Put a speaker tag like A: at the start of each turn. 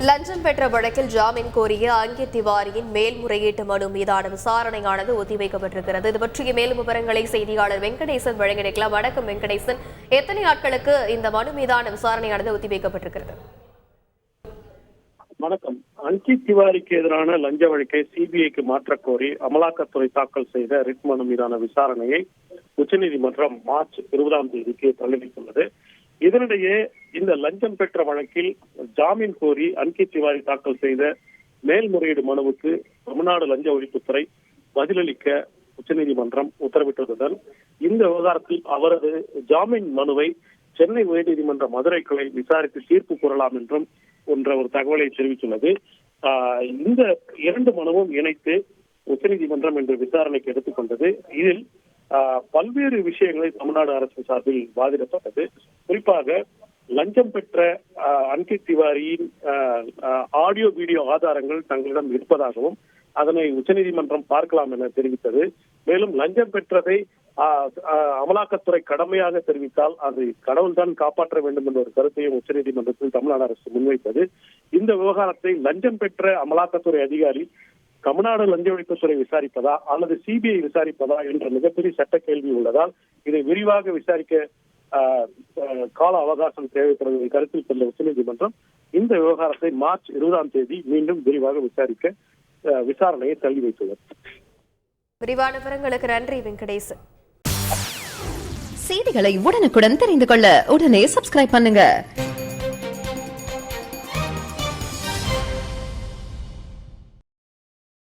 A: லஞ்சம் பெற்ற வழக்கில் ஜாமீன் கோரிய அங்கித் திவாரியின் மேல்முறையீட்டு மனு மீதான விசாரணையானது ஒத்திவைக்கப்பட்டிருக்கிறது. இது பற்றிய மேலும் விவரங்களை செய்தியாளர் வெங்கடேசன் வழங்கியிருக்கலாம். வணக்கம் வெங்கடேசன், எத்தனை நாட்களுக்கு இந்த மனு மீதான விசாரணையானது ஒத்திவைக்கப்பட்டிருக்கிறது?
B: வணக்கம். அங்கித் திவாரிக்கு எதிரான லஞ்ச வழக்கை சிபிஐக்கு மாற்றக் கோரி அமலாக்கத்துறை தாக்கல் செய்த ரிட் மனு மீதான விசாரணையை உச்சநீதிமன்றம் மார்ச் 20ஆம் தேதிக்கு தள்ளி வைத்துள்ளது. இதனிடையே இந்த லஞ்சம் பெற்ற வழக்கில் ஜாமீன் கோரி அங்கித் திவாரி தாக்கல் செய்த மேல்முறையீடு மனுவுக்கு தமிழ்நாடு லஞ்ச ஒழிப்புத்துறை பதிலளிக்க உச்சநீதிமன்றம் உத்தரவிட்டதுடன் இந்த விவகாரத்தில் அவரது ஜாமீன் மனுவை சென்னை உயர்நீதிமன்ற மதுரை கிளை விசாரித்து தீர்ப்பு கூறலாம் என்றும் ஒரு தகவலை தெரிவித்துள்ளது. இந்த இரண்டு மனுவும் இணைத்து உச்சநீதிமன்றம் இன்று விசாரணைக்கு எடுத்துக்கொண்டது. இதில் பல்வேறு விஷயங்களை தமிழ்நாடு அரசு சார்பில் வாதிடப்பட்டது. குறிப்பாக லஞ்சம் பெற்ற அங்கித் திவாரியின் ஆடியோ வீடியோ ஆதாரங்கள் தங்களிடம் இருப்பதாகவும் அதனை உச்சநீதிமன்றம் பார்க்கலாம் என தெரிவித்தது. மேலும் லஞ்சம் பெற்றதை அமலாக்கத்துறை கடமையாக தெரிவித்தால் அது கடவுள்தான் காப்பாற்ற வேண்டும் என்ற ஒரு கருத்தையும் உச்சநீதிமன்றத்தில் தமிழ்நாடு அரசு முன்வைத்தது. இந்த விவகாரத்தை லஞ்சம் பெற்ற அமலாக்கத்துறை அதிகாரி தமிழ்நாடு லஞ்ச ஒழிப்புத்துறை விசாரிப்பதா அல்லது சிபிஐ விசாரிப்பதா என்ற மிகப்பெரிய சட்ட கேள்வி உள்ளதால் இதை விரிவாக விசாரிக்க கால அவகாசம் தேவைப்படுவதை கருத்தில் கொண்ட உச்சநீதிமன்றம் இந்த விவகாரத்தை மார்ச் 20ஆம் தேதி மீண்டும் விரிவாக விசாரிக்க விசாரணையை தள்ளி வைத்துள்ளது.
A: விரிவான விவரங்களுக்கு நன்றி வெங்கடேசன்.
C: செய்திகளை உடனுக்குடன் தெரிந்து கொள்ள உடனே சப்ஸ்கிரைப் பண்ணுங்க.